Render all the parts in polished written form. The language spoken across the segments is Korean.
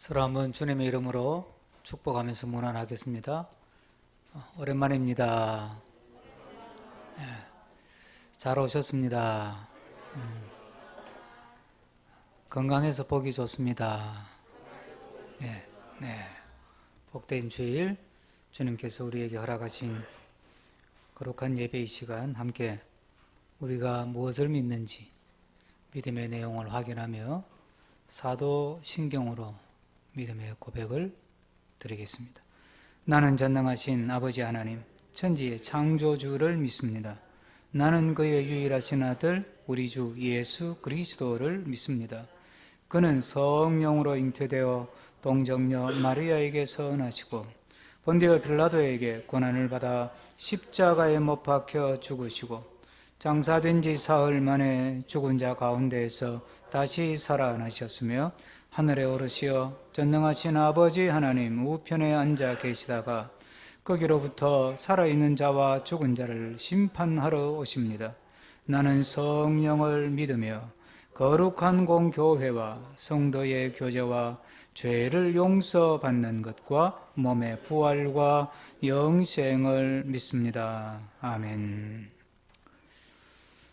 서로 한번 주님의 이름으로 축복하면서 문안하겠습니다. 오랜만입니다. 잘 오셨습니다. 건강해서 보기 좋습니다. 네. 복된 주일 주님께서 우리에게 허락하신 거룩한 예배의 시간 함께 우리가 무엇을 믿는지 믿음의 내용을 확인하며 사도신경으로 믿음의 고백을 드리겠습니다. 나는 전능하신 아버지 하나님, 천지의 창조주를 믿습니다. 나는 그의 유일하신 아들 우리 주 예수 그리스도를 믿습니다. 그는 성령으로 잉태되어 동정녀 마리아에게서 나시고 본디오 빌라도에게 고난을 받아 십자가에 못 박혀 죽으시고 장사된 지 사흘 만에 죽은 자 가운데에서 다시 살아나셨으며 하늘에 오르시어 전능하신 아버지 하나님 우편에 앉아 계시다가 거기로부터 살아있는 자와 죽은 자를 심판하러 오십니다. 나는 성령을 믿으며 거룩한 공교회와 성도의 교제와 죄를 용서받는 것과 몸의 부활과 영생을 믿습니다. 아멘.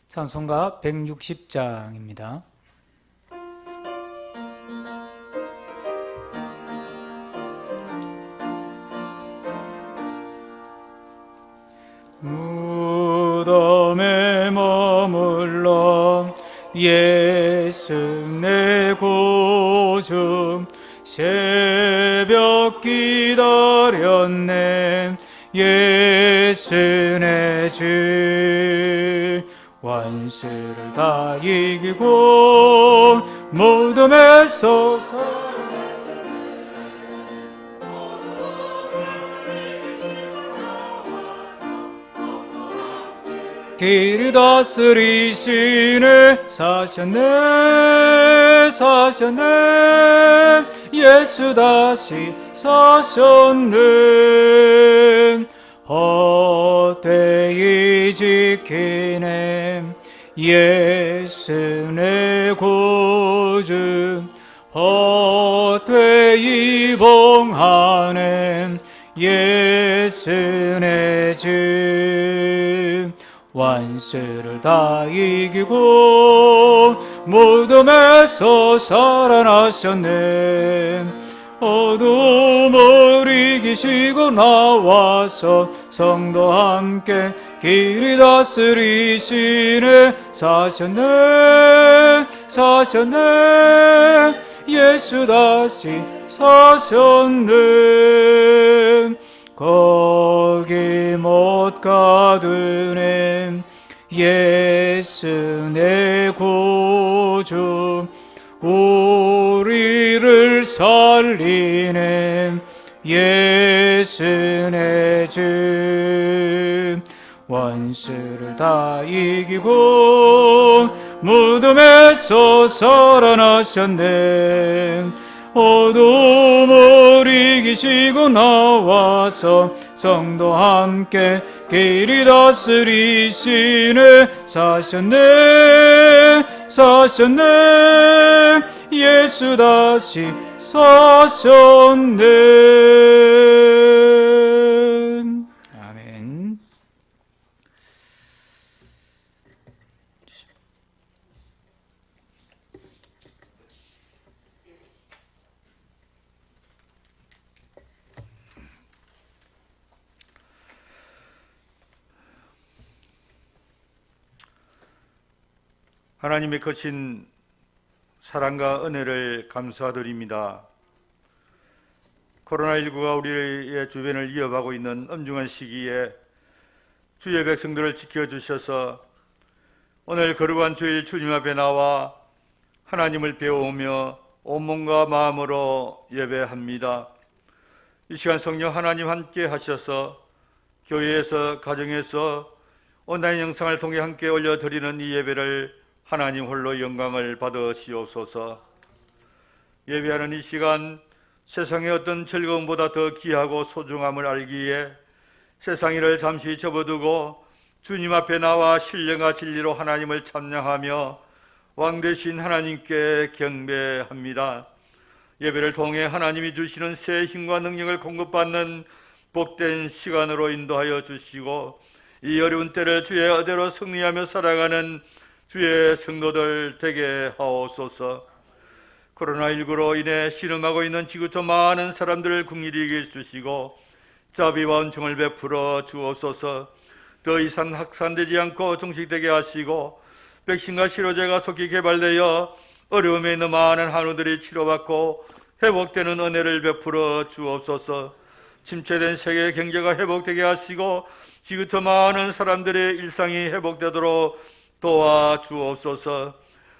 찬송가 160장입니다. 무덤에 머물러 예수 내 구주 새벽 기다렸네 예수 내 주 원수를 다 이기고 무덤에서 길이 다스리시네 사셨네 예수 다시 사셨네 헛되이 지키네 예수 내 구주 헛되이 봉하네 예수 내 주 원수를 다 이기고 무덤에서 살아나셨네 어둠을 이기시고 나와서 성도와 함께 길이 다스리시네 사셨네 예수 다시 사셨네 거기 못 가두네 예수 내 구주 우리를 살리네 예수 내 주 원수를 다 이기고 무덤에서 살아나셨네 어둠을 이기시고 나와서 성도와 함께 길이 다스리시네 사셨네 예수 다시 사셨네 아멘. 하나님의 거친 사랑과 은혜를 감사드립니다. 코로나19가 우리의 주변을 이어가고 있는 엄중한 시기에 주의 백성들을 지켜주셔서 오늘 거룩한 주일 주님 앞에 나와 하나님을 배우며 온몸과 마음으로 예배합니다. 이 시간 성령 하나님 함께 하셔서 교회에서 가정에서 온라인 영상을 통해 함께 올려드리는 이 예배를 하나님 홀로 영광을 받으시옵소서. 예배하는 이 시간 세상의 어떤 즐거움보다 더 귀하고 소중함을 알기에 세상 일을 잠시 접어두고 주님 앞에 나와 신령과 진리로 하나님을 찬양하며 왕 되신 하나님께 경배합니다. 예배를 통해 하나님이 주시는 새 힘과 능력을 공급받는 복된 시간으로 인도하여 주시고 이 어려운 때를 주의 어대로 승리하며 살아가는 주의 성도들 되게 하옵소서. 코로나19로 인해 신음하고 있는 지구촌 많은 사람들을 긍휼히 여겨 주시고 자비와 은총을 베풀어 주옵소서. 더 이상 확산되지 않고 종식되게 하시고 백신과 치료제가 속히 개발되어 어려움에 있는 많은 한우들이 치료받고 회복되는 은혜를 베풀어 주옵소서. 침체된 세계 경제가 회복되게 하시고 지구촌 많은 사람들의 일상이 회복되도록 도와주옵소서.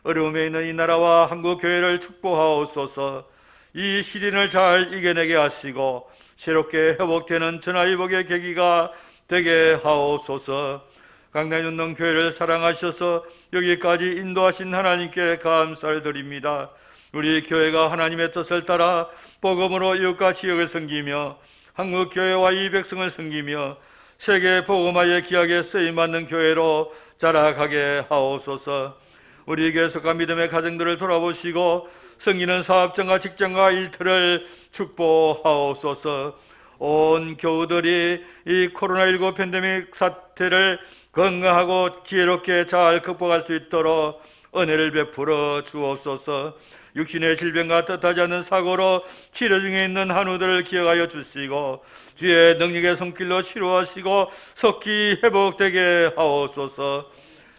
어려움에 있는 이 나라와 한국 교회를 축복하옵소서. 이 시련을 잘 이겨내게 하시고 새롭게 회복되는 전화위복의 계기가 되게 하옵소서. 강남윤동 교회를 사랑하셔서 여기까지 인도하신 하나님께 감사를 드립니다. 우리 교회가 하나님의 뜻을 따라 복음으로 이웃과 지역을 섬기며 한국 교회와 이 백성을 섬기며 세계 복음화의 기약에 쓰임받는 교회로 자라가게 하옵소서. 우리 교회속한 믿음의 가정들을 돌아보시고 섬기는 사업장과 직장과 일터를 축복하옵소서. 온 교우들이 이 코로나19 팬데믹 사태를 건강하고 지혜롭게 잘 극복할 수 있도록 은혜를 베풀어 주옵소서. 육신의 질병과 뜻하지 않는 사고로 치료 중에 있는 한우들을 기억하여 주시고 주의 능력의 손길로 치료하시고 속히 회복되게 하옵소서.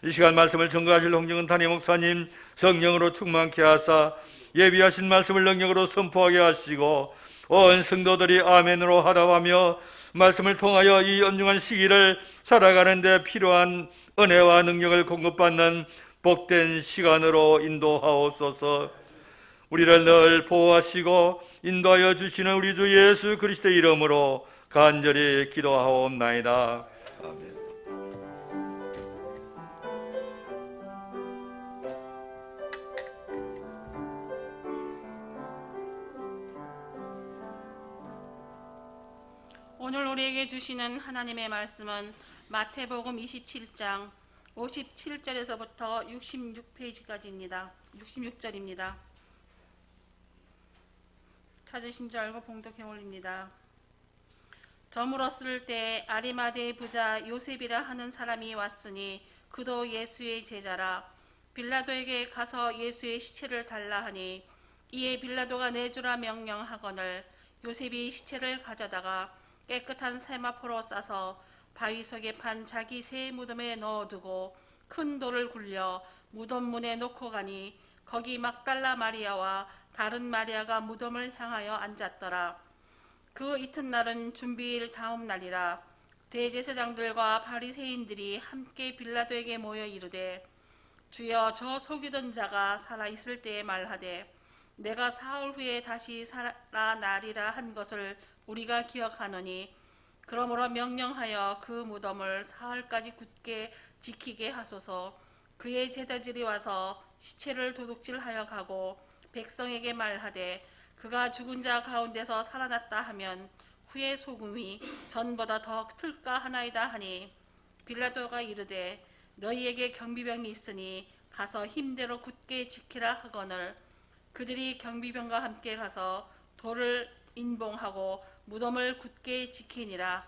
이 시간 말씀을 전가하실 홍정은 담임 목사님 성령으로 충만케 하사 예비하신 말씀을 능력으로 선포하게 하시고 온 성도들이 아멘으로 하답하며 말씀을 통하여 이 엄중한 시기를 살아가는 데 필요한 은혜와 능력을 공급받는 복된 시간으로 인도하옵소서. 우리를 늘 보호하시고 인도하여 주시는 우리 주 예수 그리스도의 이름으로 간절히 기도하옵나이다. 아멘. 오늘 우리에게 주시는 하나님의 말씀은 마태복음 27장 57절에서부터 66페이지까지입니다. 66절입니다. 찾으신 줄 알고 봉독해 올립니다. 저물었을 때 아리마대의 부자 요셉이라 하는 사람이 왔으니 그도 예수의 제자라. 빌라도에게 가서 예수의 시체를 달라 하니 이에 빌라도가 내주라 명령하거늘 요셉이 시체를 가져다가 깨끗한 세마포로 싸서 바위 속에 판 자기 새 무덤에 넣어두고 큰 돌을 굴려 무덤 문에 놓고 가니 거기 막달라 마리아와 다른 마리아가 무덤을 향하여 앉았더라. 그 이튿날은 준비일 다음 날이라. 대제사장들과 바리새인들이 함께 빌라도에게 모여 이르되 주여 저 속이던 자가 살아있을 때에 말하되 내가 사흘 후에 다시 살아나리라 한 것을 우리가 기억하노니 그러므로 명령하여 그 무덤을 사흘까지 굳게 지키게 하소서. 그의 제자들이 와서 시체를 도둑질하여 가고 백성에게 말하되 그가 죽은 자 가운데서 살아났다 하면 후에 소금이 전보다 더 틀까 하나이다 하니 빌라도가 이르되 너희에게 경비병이 있으니 가서 힘대로 굳게 지키라 하거늘 그들이 경비병과 함께 가서 돌을 인봉하고 무덤을 굳게 지키니라.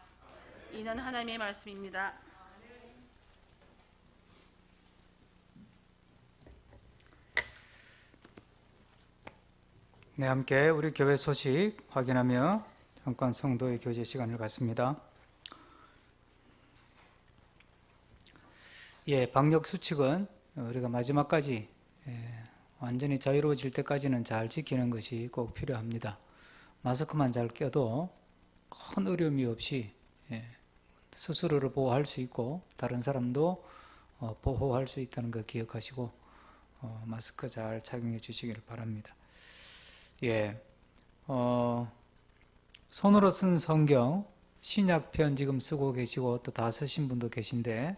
이는 하나님의 말씀입니다. 네, 함께 우리 교회 소식 확인하며 잠깐 성도의 교제 시간을 갖습니다. 방역 수칙은 우리가 마지막까지 완전히 자유로워질 때까지는 잘 지키는 것이 꼭 필요합니다. 마스크만 잘 껴도 큰 어려움이 없이 스스로를 보호할 수 있고 다른 사람도 보호할 수 있다는 거 기억하시고 마스크 잘 착용해 주시길 바랍니다. 손으로 쓴 성경 신약편 지금 쓰고 계시고 또 다 쓰신 분도 계신데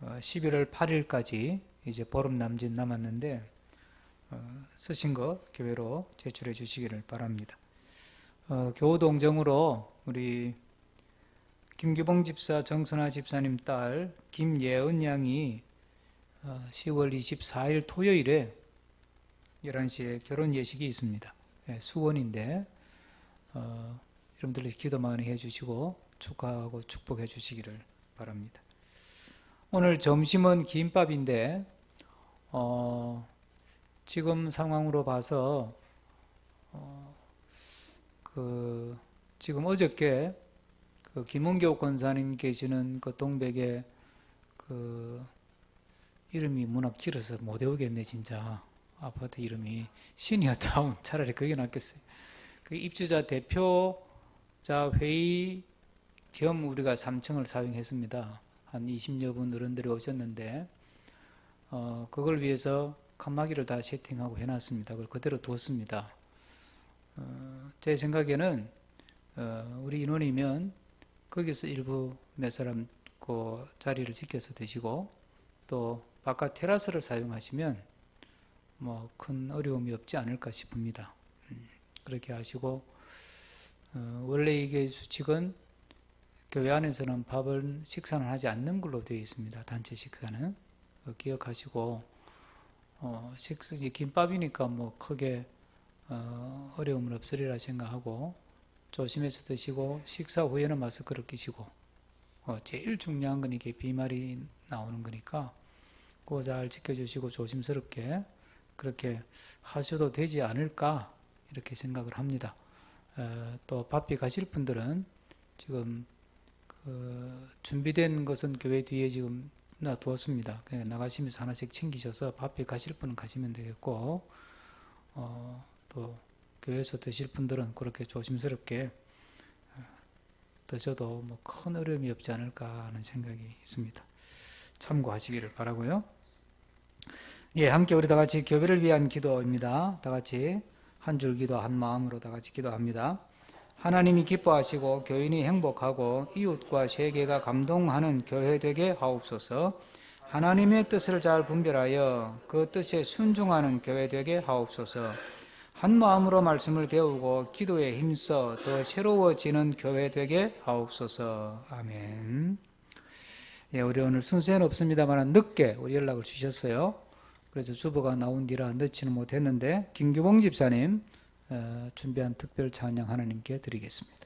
11월 8일까지 이제 보름 남짓 남았는데 쓰신 거 교회로 제출해 주시기를 바랍니다. 교우동정으로 우리 김규봉 집사, 정순아 집사님 딸 김예은 양이 10월 24일 토요일에 11시에 결혼 예식이 있습니다. 수원인데 여러분들 기도 많이 해주시고 축하하고 축복해 주시기를 바랍니다. 오늘 점심은 김밥인데 지금 상황으로 봐서 지금 어저께 김은교 권사님 계시는 그 동백에 이름이 워낙 길어서 못 외우겠네 진짜. 아파트 이름이 시니어타운 차라리 그게 낫겠어요. 그 입주자 대표자 회의 겸 우리가 3층을 사용했습니다. 한 20여 분 어른들이 오셨는데 그걸 위해서 칸막이를 다 세팅하고 해놨습니다. 그걸 그대로 뒀습니다. 제 생각에는 우리 인원이면 거기서 일부 몇 사람 그 자리를 지켜서 드시고 또 바깥 테라스를 사용하시면 뭐 큰 어려움이 없지 않을까 싶습니다. 그렇게 하시고 원래 이게 수칙은 교회 안에서는 식사는 하지 않는 걸로 되어 있습니다. 단체 식사는 기억하시고 김밥이니까 뭐 크게 어려움은 없으리라 생각하고 조심해서 드시고 식사 후에는 마스크를 끼시고 제일 중요한 건 이게 비말이 나오는 거니까 그거 잘 지켜주시고 조심스럽게 그렇게 하셔도 되지 않을까 이렇게 생각을 합니다. 또 바삐 가실 분들은 지금 준비된 것은 교회 뒤에 지금 놔두었습니다. 그냥 나가시면서 하나씩 챙기셔서 바삐 가실 분은 가시면 되겠고 또 교회에서 드실 분들은 그렇게 조심스럽게 드셔도 뭐 큰 어려움이 없지 않을까 하는 생각이 있습니다. 참고하시기를 바라고요. 예, 함께 우리 다 같이 교회를 위한 기도입니다. 다 같이 한 줄 기도 한 마음으로 다 같이 기도합니다. 하나님이 기뻐하시고 교인이 행복하고 이웃과 세계가 감동하는 교회 되게 하옵소서. 하나님의 뜻을 잘 분별하여 그 뜻에 순종하는 교회 되게 하옵소서. 한 마음으로 말씀을 배우고 기도에 힘써 더 새로워지는 교회 되게 하옵소서. 아멘. 예, 우리 오늘 순서는 없습니다만 늦게 우리 연락을 주셨어요. 그래서 주보가 나온 뒤라 넣지는 못했는데 김규봉 집사님 준비한 특별 찬양 하나님께 드리겠습니다.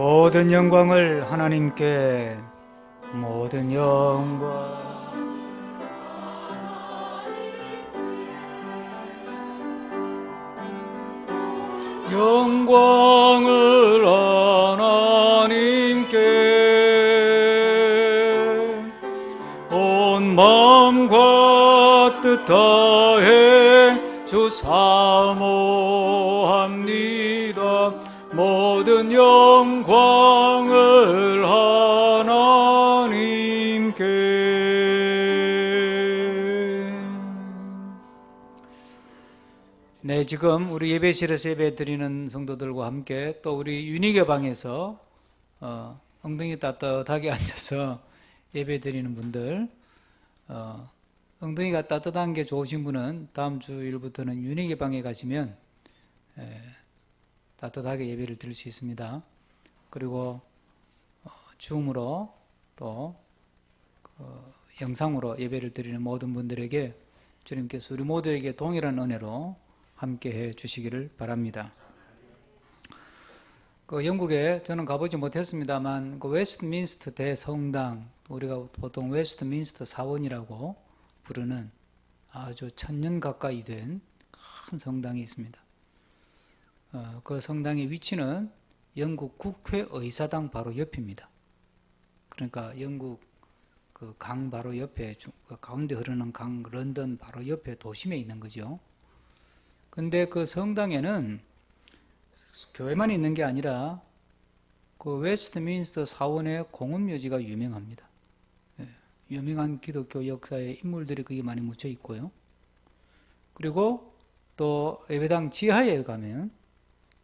모든 영광을 하나님께, 모든 영광. 영광을 하나님께 온 마음과 뜻 다해 주 사모합니다. 모든 영광을 하나님께. 네, 지금 우리 예배실에서 예배 드리는 성도들과 함께 또 우리 윤희교 방에서 엉덩이 따뜻하게 앉아서 예배 드리는 분들, 엉덩이가 따뜻한 게 좋으신 분은 다음 주일부터는 윤희교 방에 가시면 따뜻하게 예배를 드릴 수 있습니다. 그리고 줌으로 또 영상으로 예배를 드리는 모든 분들에게 주님께서 우리 모두에게 동일한 은혜로 함께 해 주시기를 바랍니다. 영국에 저는 가보지 못했습니다만 웨스트민스터 대성당, 우리가 보통 웨스트민스터 사원이라고 부르는 아주 1000년 가까이 된 큰 성당이 있습니다. 그 성당의 위치는 영국 국회의사당 바로 옆입니다. 그러니까 영국 그 강 바로 옆에, 가운데 흐르는 강 런던 바로 옆에 도심에 있는 거죠. 근데 그 성당에는 교회만 있는 게 아니라 그 웨스트민스터 사원의 공원묘지가 유명합니다. 유명한 기독교 역사의 인물들이 거기 많이 묻혀 있고요. 그리고 또 예배당 지하에 가면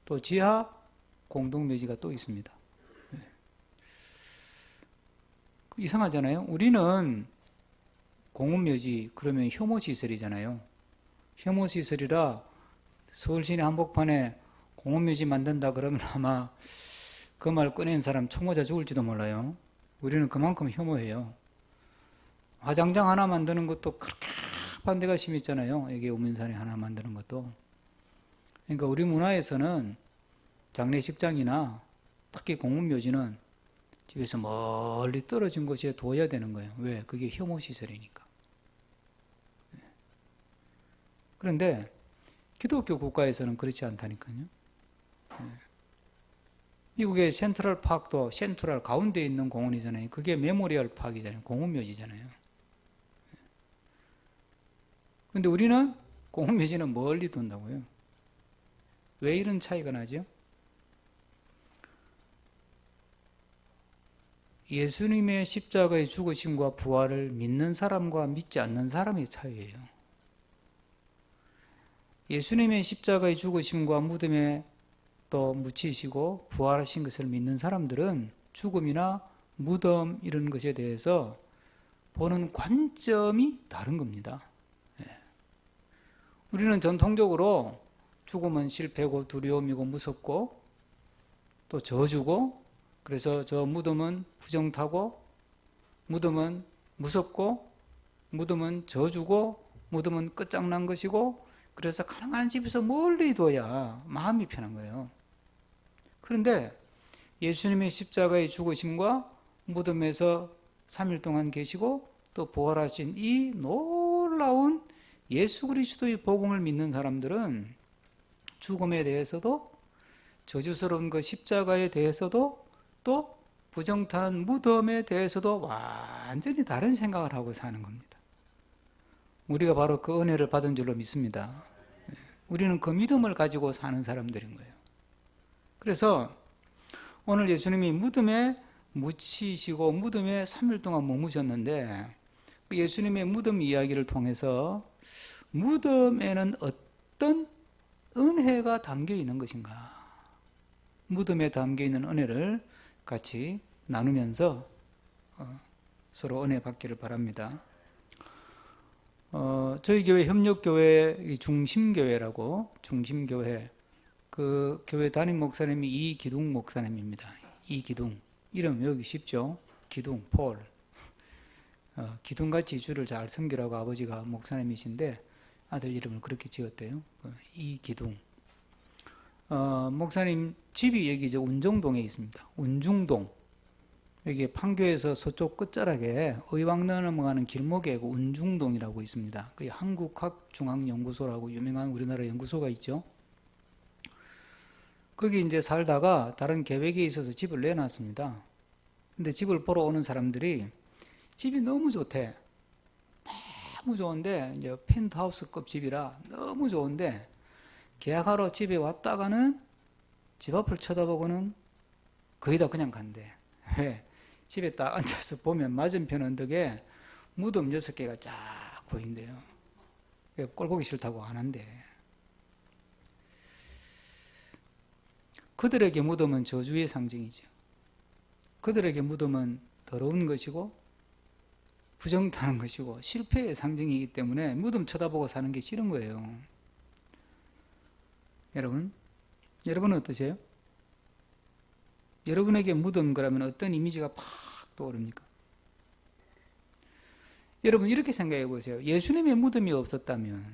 또 지하 공동묘지가 또 있습니다. 이상하잖아요. 우리는 공원묘지 그러면 혐오시설이잖아요. 혐오시설이라 서울시내 한복판에 공원묘지 만든다 그러면 아마 그 말 꺼낸 사람 총 맞아 죽을지도 몰라요. 우리는 그만큼 혐오해요. 화장장 하나 만드는 것도 그렇게 반대가 심했잖아요. 여기 우민산에 하나 만드는 것도. 그러니까 우리 문화에서는 장례식장이나 특히 공원묘지는 집에서 멀리 떨어진 곳에 둬야 되는 거예요. 왜? 그게 혐오시설이니까. 그런데 기독교 국가에서는 그렇지 않다니까요. 미국의 센트럴 파크도 센트럴 가운데 있는 공원이잖아요. 그게 메모리얼 파크이잖아요. 공원묘지잖아요. 그런데 우리는 공원묘지는 멀리 둔다고요. 왜 이런 차이가 나죠? 예수님의 십자가의 죽으심과 부활을 믿는 사람과 믿지 않는 사람의 차이예요. 예수님의 십자가의 죽으심과 무덤에 또 묻히시고 부활하신 것을 믿는 사람들은 죽음이나 무덤 이런 것에 대해서 보는 관점이 다른 겁니다. 우리는 전통적으로 죽음은 실패고 두려움이고 무섭고 또 저주고, 그래서 저 무덤은 부정타고, 무덤은 무섭고, 무덤은 저주고, 무덤은 끝장난 것이고, 그래서 가능한 집에서 멀리 둬야 마음이 편한 거예요. 그런데 예수님의 십자가의 죽으심과 무덤에서 3일 동안 계시고 또 부활하신 이 놀라운 예수 그리스도의 복음을 믿는 사람들은 죽음에 대해서도, 저주스러운 그 십자가에 대해서도, 또 부정타는 무덤에 대해서도 완전히 다른 생각을 하고 사는 겁니다. 우리가 바로 그 은혜를 받은 줄로 믿습니다. 우리는 그 믿음을 가지고 사는 사람들인 거예요. 그래서 오늘 예수님이 무덤에 묻히시고 무덤에 3일 동안 머무셨는데, 그 예수님의 무덤 이야기를 통해서 무덤에는 어떤 은혜가 담겨 있는 것인가, 무덤에 담겨 있는 은혜를 같이 나누면서 서로 은혜 받기를 바랍니다. 저희 교회 협력교회 중심교회라고, 중심교회, 그 교회 담임 목사님이 이기둥 목사님입니다. 이기둥, 이름 외우기 쉽죠? 기둥, 폴. 기둥같이 주를 잘 섬기라고 아버지가 목사님이신데 아들 이름을 그렇게 지었대요. 이기둥. 목사님 집이 여기 저 운정동에 있습니다. 운중동. 여기 판교에서 서쪽 끝자락에 의왕 넘어가는 길목에 그 운중동이라고 있습니다. 그 한국학중앙연구소라고 유명한 우리나라 연구소가 있죠. 거기 이제 살다가 다른 계획이 있어서 집을 내놨습니다. 근데 집을 보러 오는 사람들이 집이 너무 좋대. 너무 좋은데 이제 펜트하우스급 집이라 너무 좋은데 계약하러 집에 왔다가는 집 앞을 쳐다보고는 거의 다 그냥 간대. 왜? 집에 딱 앉아서 보면 맞은편 언덕에 무덤 6개가 쫙 보인대요. 꼴 보기 싫다고 안 한대. 그들에게 무덤은 저주의 상징이죠. 그들에게 무덤은 더러운 것이고 부정타는 것이고 실패의 상징이기 때문에 무덤 쳐다보고 사는 게 싫은 거예요. 여러분은 어떠세요? 여러분에게 무덤 그러면 어떤 이미지가 팍 떠오릅니까? 여러분 이렇게 생각해 보세요. 예수님의 무덤이 없었다면,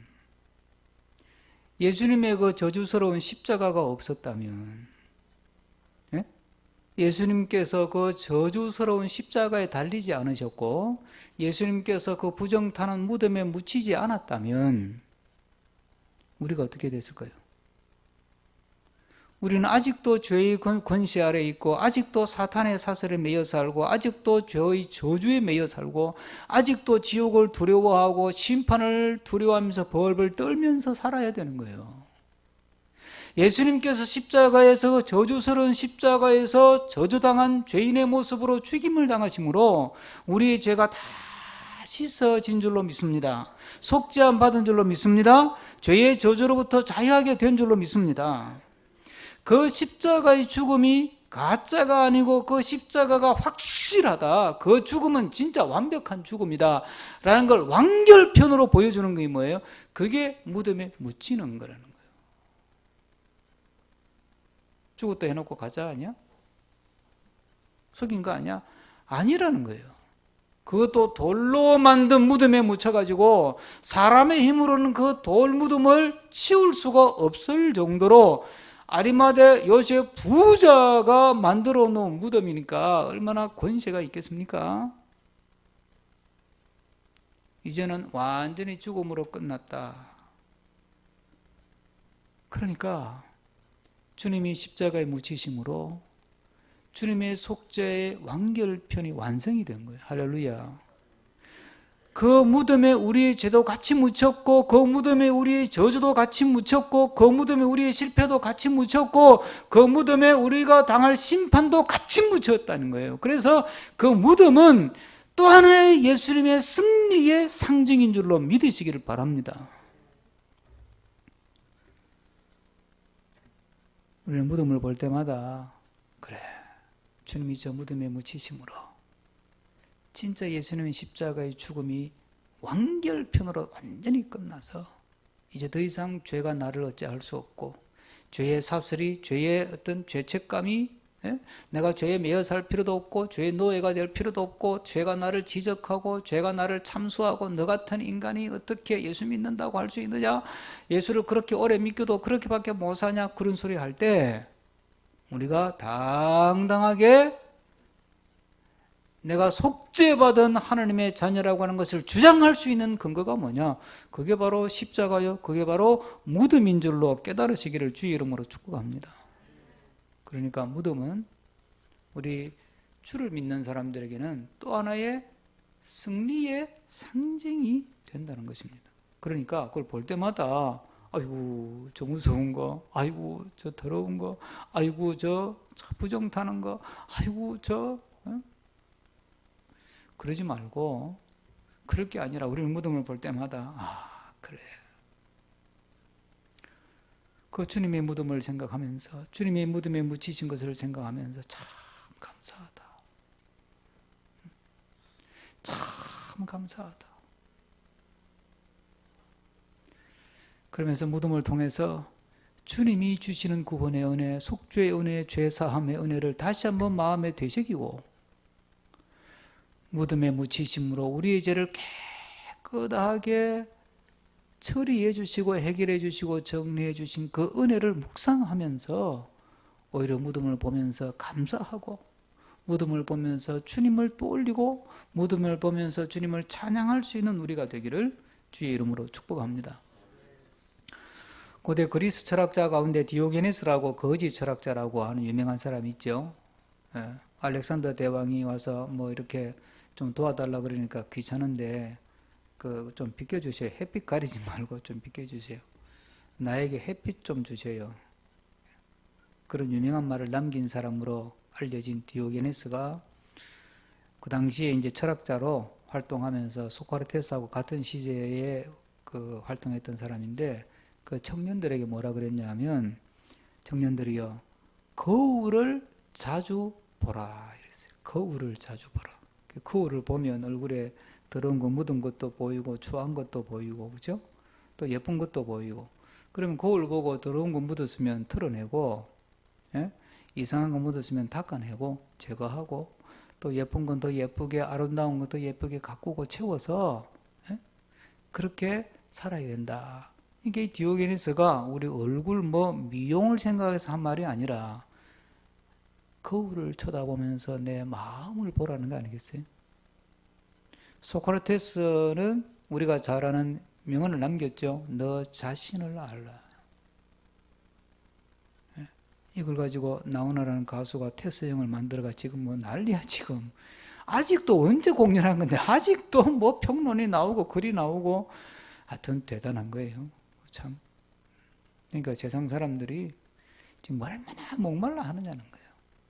예수님의 그 저주스러운 십자가가 없었다면, 예수님께서 그 저주스러운 십자가에 달리지 않으셨고 예수님께서 그 부정타는 무덤에 묻히지 않았다면 우리가 어떻게 됐을까요? 우리는 아직도 죄의 권세 아래 있고 아직도 사탄의 사슬에 매여 살고 아직도 죄의 저주에 매여 살고 아직도 지옥을 두려워하고 심판을 두려워하면서 벌벌 떨면서 살아야 되는 거예요. 예수님께서 십자가에서 저주스러운 십자가에서 저주당한 죄인의 모습으로 죽임을 당하심으로 우리의 죄가 다 씻어진 줄로 믿습니다. 속죄함 받은 줄로 믿습니다. 죄의 저주로부터 자유하게 된 줄로 믿습니다. 그 십자가의 죽음이 가짜가 아니고 그 십자가가 확실하다. 그 죽음은 진짜 완벽한 죽음이다 라는 걸 완결편으로 보여주는 게 뭐예요? 그게 무덤에 묻히는 거라는 거예요. 죽었다 해놓고 가짜 아니야? 속인 거 아니야? 아니라는 거예요. 그것도 돌로 만든 무덤에 묻혀가지고 사람의 힘으로는 그 돌 무덤을 치울 수가 없을 정도로 아리마대 요셉 부자가 만들어 놓은 무덤이니까 얼마나 권세가 있겠습니까? 이제는 완전히 죽음으로 끝났다. 그러니까 주님이 십자가에 묻히심으로 주님의 속죄의 완결편이 완성이 된 거예요. 할렐루야. 그 무덤에 우리의 죄도 같이 묻혔고 그 무덤에 우리의 저주도 같이 묻혔고 그 무덤에 우리의 실패도 같이 묻혔고 그 무덤에 우리가 당할 심판도 같이 묻혔다는 거예요. 그래서 그 무덤은 또 하나의 예수님의 승리의 상징인 줄로 믿으시기를 바랍니다. 우리는 무덤을 볼 때마다 그래, 주님이 저 무덤에 묻히심으로 진짜 예수님의 십자가의 죽음이 완결편으로 완전히 끝나서 이제 더 이상 죄가 나를 어찌할 수 없고 죄의 사슬이, 죄의 어떤 죄책감이 내가 죄에 매여 살 필요도 없고 죄의 노예가 될 필요도 없고 죄가 나를 지적하고 죄가 나를 참수하고 너 같은 인간이 어떻게 예수 믿는다고 할 수 있느냐, 예수를 그렇게 오래 믿겨도 그렇게밖에 못 사냐, 그런 소리 할 때 우리가 당당하게 내가 속죄받은 하나님의 자녀라고 하는 것을 주장할 수 있는 근거가 뭐냐? 그게 바로 십자가요. 그게 바로 무덤인 줄로 깨달으시기를 주의 이름으로 축복합니다. 그러니까 무덤은 우리 주를 믿는 사람들에게는 또 하나의 승리의 상징이 된다는 것입니다. 그러니까 그걸 볼 때마다 아이고 저 무서운 거, 아이고 저 더러운 거, 아이고 저 부정 타는 거, 아이고 저 그러지 말고 그럴 게 아니라 우리는 무덤을 볼 때마다 그래, 그 주님의 무덤을 생각하면서 주님의 무덤에 묻히신 것을 생각하면서 참 감사하다, 참 감사하다. 그러면서 무덤을 통해서 주님이 주시는 구원의 은혜, 속죄의 은혜, 죄사함의 은혜를 다시 한번 마음에 되새기고 무덤에 묻히심으로 우리의 죄를 깨끗하게 처리해 주시고 해결해 주시고 정리해 주신 그 은혜를 묵상하면서 오히려 무덤을 보면서 감사하고 무덤을 보면서 주님을 떠올리고 무덤을 보면서 주님을 찬양할 수 있는 우리가 되기를 주의 이름으로 축복합니다. 고대 그리스 철학자 가운데 디오게네스라고 거지 철학자라고 하는 유명한 사람이 있죠. 예, 알렉산더 대왕이 와서 뭐 이렇게 좀 도와달라 그러니까 귀찮은데 그 좀 비켜주세요. 햇빛 가리지 말고 좀 비켜주세요. 나에게 햇빛 좀 주세요. 그런 유명한 말을 남긴 사람으로 알려진 디오게네스가 그 당시에 이제 철학자로 활동하면서 소크라테스하고 같은 시대에 그 활동했던 사람인데 그 청년들에게 뭐라 그랬냐면 청년들이요 거울을 자주 보라 이랬어요. 거울을 자주 보라. 거울을 보면 얼굴에 더러운 거 묻은 것도 보이고 추한 것도 보이고 그죠? 또 예쁜 것도 보이고 그러면 거울 보고 더러운 거 묻었으면 털어내고 예? 이상한 거 묻었으면 닦아내고 제거하고 또 예쁜 건 더 예쁘게 아름다운 건 더 예쁘게 가꾸고 채워서 예? 그렇게 살아야 된다. 이게 디오게네스가 우리 얼굴 뭐 미용을 생각해서 한 말이 아니라 거울을 쳐다보면서 내 마음을 보라는 거 아니겠어요? 소크라테스는 우리가 잘 아는 명언을 남겼죠. 너 자신을 알라. 이걸 가지고 나훈아라는 가수가 테스형을 만들어가 지금 뭐 난리야 지금. 아직도 언제 공연한 건데 아직도 뭐 평론이 나오고 글이 나오고 하여튼 대단한 거예요. 참. 그러니까 세상 사람들이 지금 얼마나 목말라 하느냐는 거예요.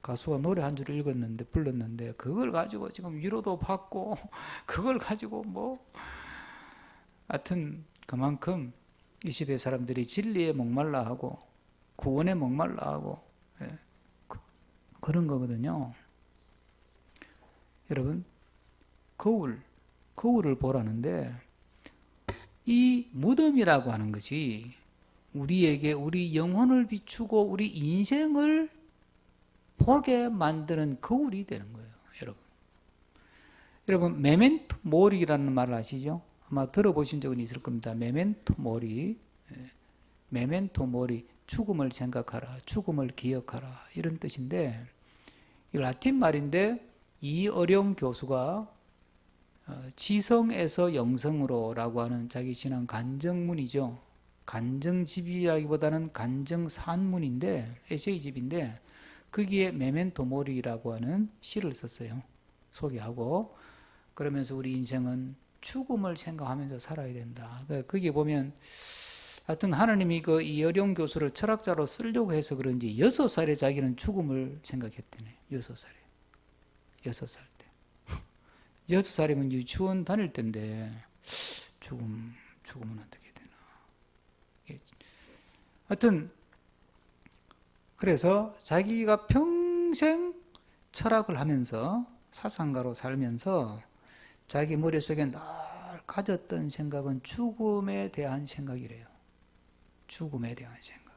가수가 노래 한 줄 읽었는데 불렀는데 그걸 가지고 지금 위로도 받고 그걸 가지고 뭐 하여튼 그만큼 이 시대 사람들이 진리에 목말라 하고 구원에 목말라 하고 예, 그런 거거든요. 여러분 거울을 보라는데 이 무덤이라고 하는 것이 우리에게 우리 영혼을 비추고 우리 인생을 보게 만드는 거울이 되는 거예요. 여러분 메멘토 모리라는 말을 아시죠? 아마 들어보신 적은 있을 겁니다. 메멘토 모리, 메멘토 모리, 죽음을 생각하라, 죽음을 기억하라 이런 뜻인데 이 라틴 말인데 이어령 교수가 지성에서 영성으로라고 하는 자기 신앙 간증문이죠. 간증집이라기보다는 간증산문인데 에세이집인데 거기에 메멘토 모리라고 하는 시를 썼어요. 소개하고 그러면서 우리 인생은 죽음을 생각하면서 살아야 된다. 거기에 보면 하여튼 하나님이 그 이어령 교수를 철학자로 쓰려고 해서 그런지 6살에 자기는 죽음을 생각했대네. 6살에. 6살 때. 6살이면 유치원 다닐 때인데 죽음은 어떻게 되나. 하여튼 그래서 자기가 평생 철학을 하면서 사상가로 살면서 자기 머릿속에 늘 가졌던 생각은 죽음에 대한 생각이래요. 죽음에 대한 생각.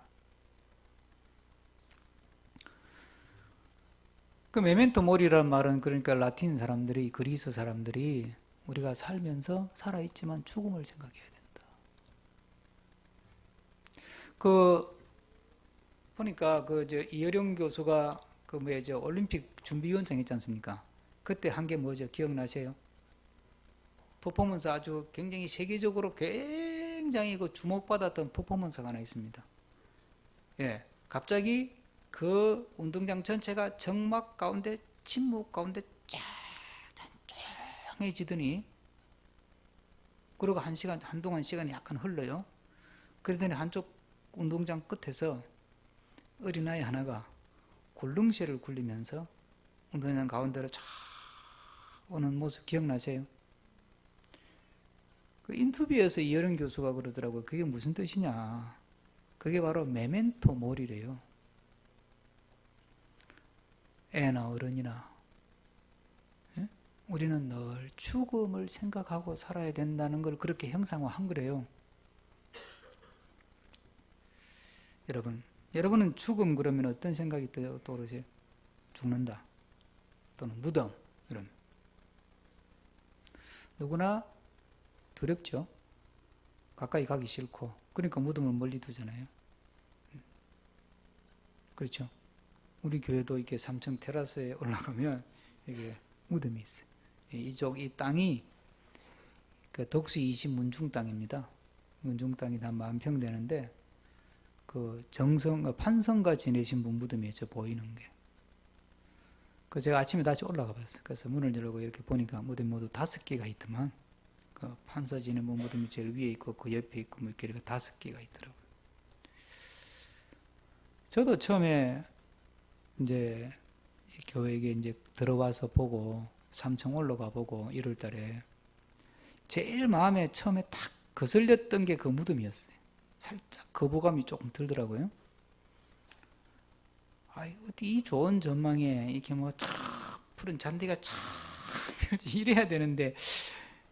그 메멘토 모리라는 말은 그러니까 라틴 사람들이 그리스 사람들이 우리가 살면서 살아있지만 죽음을 생각해야 된다. 보니까 이어령 교수가 올림픽 준비위원장 했지 않습니까? 그때 한 게 뭐죠? 기억나세요? 퍼포먼스 아주 굉장히 세계적으로 굉장히 주목받았던 퍼포먼스가 하나 있습니다. 예, 갑자기 그 운동장 전체가 정막 가운데 침묵 가운데 쫙 조용해지더니 그러고 한동안 시간이 약간 흘러요. 그러더니 한쪽 운동장 끝에서 어린아이 하나가 굴릉쇠를 굴리면서 운동장 가운데로 쫙 오는 모습 기억나세요? 그 인터뷰에서 이어령 교수가 그러더라고요. 그게 무슨 뜻이냐. 그게 바로 메멘토 모리래요. 애나 어른이나 예? 우리는 늘 죽음을 생각하고 살아야 된다는 걸 그렇게 형상화한 거래요. 여러분은 죽음 그러면 어떤 생각이 떠오르세요? 죽는다 또는 무덤 이런 누구나 두렵죠. 가까이 가기 싫고, 그러니까 무덤을 멀리 두잖아요. 그렇죠? 우리 교회도 이렇게 3층 테라스에 올라가면 이게 무덤이 있어요. 이쪽 이 땅이 그 덕수 20 문중 땅입니다. 문중 땅이 한 10,000평 되는데 그 판성가 지내신 분 무덤이 저 보이는 게. 그 제가 아침에 다시 올라가 봤어요. 그래서 문을 열고 이렇게 보니까 무덤 모두 5개가 있더만. 그 판사 지내는 분 무덤이 제일 위에 있고 그 옆에 있고 뭐 이렇게 5개가 있더라고요. 저도 처음에 이제 교회에 이제 들어와서 보고 3층 올라가 보고 1월 달에 제일 마음에 처음에 탁 거슬렸던 게 그 무덤이었어요. 살짝 거부감이 조금 들더라고요. 어디 이 좋은 전망에 이렇게 뭐 쫙 푸른 잔디가 쫙 이래야 되는데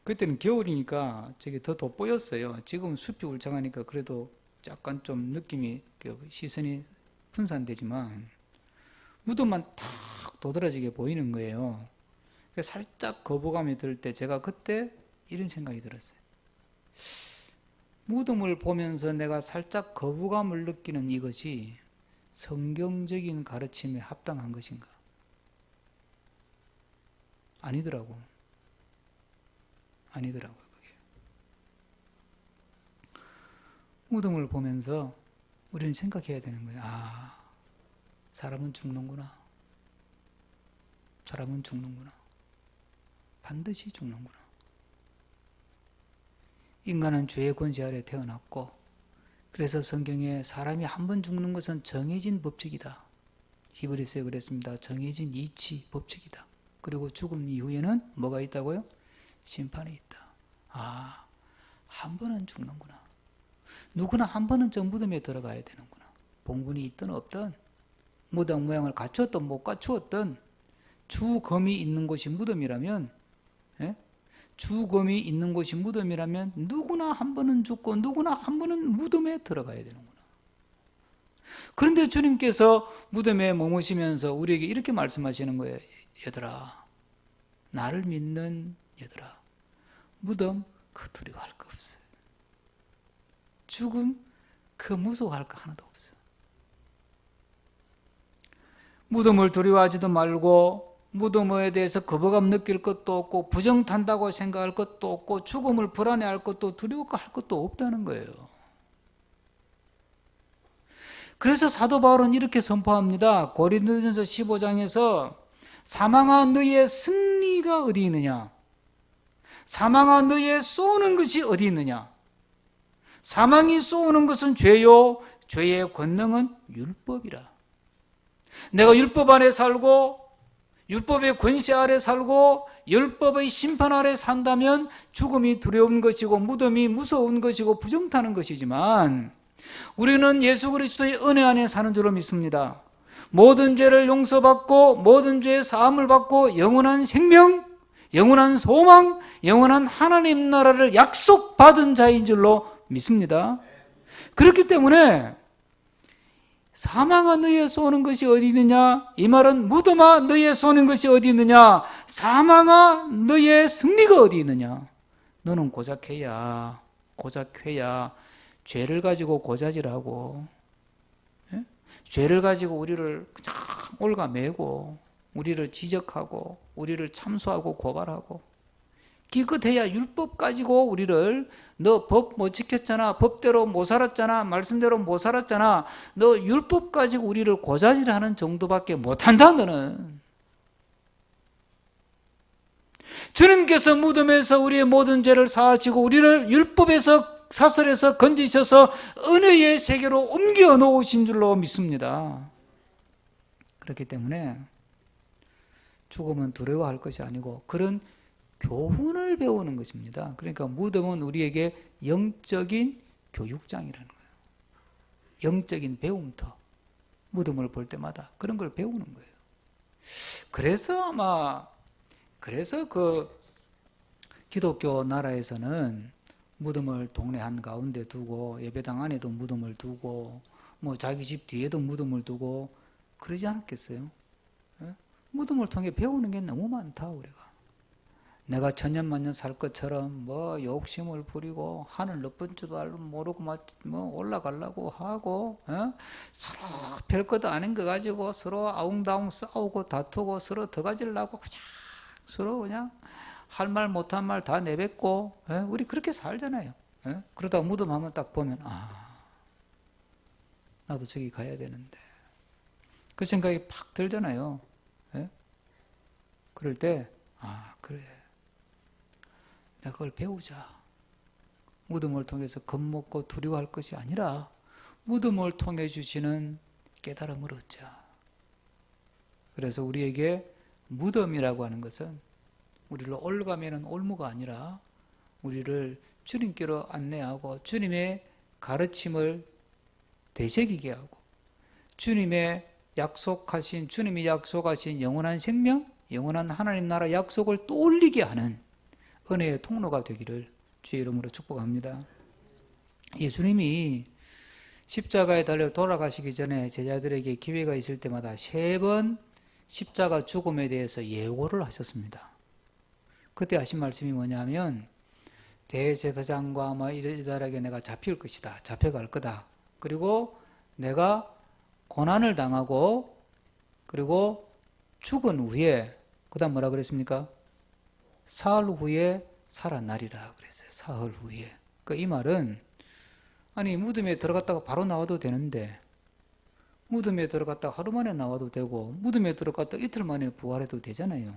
그때는 겨울이니까 저게 더 돋보였어요. 지금은 숲이 울창하니까 그래도 약간 좀 느낌이 시선이 분산되지만 무덤만 탁 도드라지게 보이는 거예요. 살짝 거부감이 들 때 제가 그때 이런 생각이 들었어요. 무덤을 보면서 내가 살짝 거부감을 느끼는 이것이 성경적인 가르침에 합당한 것인가? 아니더라고요. 그게. 무덤을 보면서 우리는 생각해야 되는 거예요. 사람은 죽는구나. 반드시 죽는구나. 인간은 죄의 권세 아래 태어났고, 그래서 성경에 사람이 한 번 죽는 것은 정해진 법칙이다. 히브리서에 그랬습니다. 정해진 이치 법칙이다. 그리고 죽음 이후에는 뭐가 있다고요? 심판이 있다. 한 번은 죽는구나. 누구나 한 번은 저 무덤에 들어가야 되는구나. 봉분이 있든 없든, 무덤 모양을 갖추었든 못 갖추었든, 주검이 있는 곳이 무덤이라면, 주검이 있는 곳이 무덤이라면 누구나 한 번은 죽고 누구나 한 번은 무덤에 들어가야 되는구나. 그런데 주님께서 무덤에 머무시면서 우리에게 이렇게 말씀하시는 거예요. 얘들아, 나를 믿는 얘들아, 무덤 그 두려워할 거 없어요. 죽음 그 무서워할 거 하나도 없어요. 무덤을 두려워하지도 말고 무덤에 대해서 거부감 느낄 것도 없고 부정탄다고 생각할 것도 없고 죽음을 불안해할 것도 두려워할 것도 없다는 거예요. 그래서 사도 바울은 이렇게 선포합니다. 고린도전서 15장에서 사망아 너희의 승리가 어디 있느냐? 사망아 너희의 쏘는 것이 어디 있느냐? 사망이 쏘는 것은 죄요, 죄의 권능은 율법이라. 내가 율법 안에 살고 율법의 권세 아래 살고 율법의 심판 아래 산다면 죽음이 두려운 것이고 무덤이 무서운 것이고 부정타는 것이지만 우리는 예수 그리스도의 은혜 안에 사는 줄로 믿습니다. 모든 죄를 용서받고 모든 죄의 사함을 받고 영원한 생명, 영원한 소망, 영원한 하나님 나라를 약속받은 자인 줄로 믿습니다. 그렇기 때문에 사망아 너희의 쏘는 것이 어디 있느냐? 이 말은 무덤아 너희의 쏘는 것이 어디 있느냐? 사망아 너희의 승리가 어디 있느냐? 너는 고작 해야 죄를 가지고 고자질하고, 죄를 가지고 우리를 그냥 올가매고 우리를 지적하고 우리를 참소하고 고발하고 기껏해야 율법 가지고 우리를 너 법 못 지켰잖아, 법대로 못 살았잖아, 말씀대로 못 살았잖아, 너 율법 가지고 우리를 고자질하는 정도밖에 못한다. 너는 주님께서 무덤에서 우리의 모든 죄를 사하시고 우리를 율법에서 사슬에서 건지셔서 은혜의 세계로 옮겨 놓으신 줄로 믿습니다. 그렇기 때문에 죽음은 두려워할 것이 아니고 그런 교훈을 배우는 것입니다. 그러니까 무덤은 우리에게 영적인 교육장이라는 거예요. 영적인 배움터. 무덤을 볼 때마다 그런 걸 배우는 거예요. 그래서 그 기독교 나라에서는 무덤을 동네 한가운데 두고 예배당 안에도 무덤을 두고 뭐 자기 집 뒤에도 무덤을 두고 그러지 않았겠어요? 무덤을 통해 배우는 게 너무 많다 우리가. 내가 천년만년 살 것처럼 뭐 욕심을 부리고 하늘 높은 줄도 알고 모르고 뭐 올라가려고 하고 서로 별 것도 아닌 거 가지고 서로 아웅다웅 싸우고 다투고 서로 더 가지려고 그냥 서로 그냥 할 말 못한 말 다 내뱉고 우리 그렇게 살잖아요. 그러다가 무덤 한번 딱 보면 나도 저기 가야 되는데 그 생각이 팍 들잖아요. 그럴 때 그래 내가 그걸 배우자. 무덤을 통해서 겁먹고 두려워할 것이 아니라 무덤을 통해 주시는 깨달음을 얻자. 그래서 우리에게 무덤이라고 하는 것은 우리를 올가매는 올무가 아니라 우리를 주님께로 안내하고 주님의 가르침을 되새기게 하고 주님이 약속하신 영원한 생명, 영원한 하나님 나라 약속을 떠올리게 하는 은혜의 통로가 되기를 주의 이름으로 축복합니다. 예수님이 십자가에 달려 돌아가시기 전에 제자들에게 기회가 있을 때마다 3번 십자가 죽음에 대해서 예고를 하셨습니다. 그때 하신 말씀이 뭐냐면 대제사장과 이들에게 내가 잡힐 것이다. 잡혀갈 거다. 그리고 내가 고난을 당하고 그리고 죽은 후에 그 다음 뭐라 그랬습니까? 사흘 후에 살아나리라 그랬어요. 사흘 후에. 이 말은 아니 무덤에 들어갔다가 바로 나와도 되는데 무덤에 들어갔다가 하루 만에 나와도 되고 무덤에 들어갔다가 이틀 만에 부활해도 되잖아요.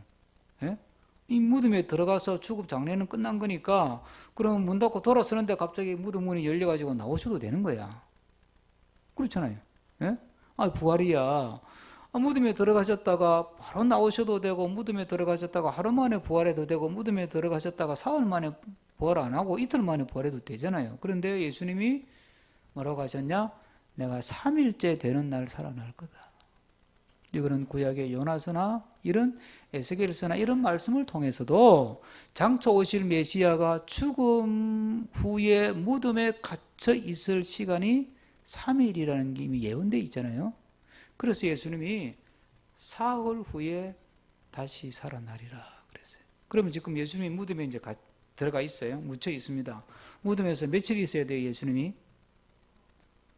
이 무덤에 들어가서 죽음 장례는 끝난 거니까 그럼 문 닫고 돌아서는데 갑자기 무덤 문이 열려가지고 나오셔도 되는 거야. 그렇잖아요. 부활이야. 무덤에 들어가셨다가 바로 나오셔도 되고 무덤에 들어가셨다가 하루 만에 부활해도 되고 무덤에 들어가셨다가 사흘 만에 부활 안 하고 이틀 만에 부활해도 되잖아요. 그런데 예수님이 뭐라고 하셨냐? 내가 3일째 되는 날 살아날 거다. 이거는 구약의 요나서나 이런 에스겔서나 이런 말씀을 통해서도 장차 오실 메시아가 죽음 후에 무덤에 갇혀 있을 시간이 3일이라는 게 이미 예언되어 있잖아요. 그래서 예수님이 사흘 후에 다시 살아나리라 그랬어요. 그러면 지금 예수님이 무덤에 이제 들어가 있어요. 묻혀 있습니다. 무덤에서 며칠 있어야 돼요, 예수님이?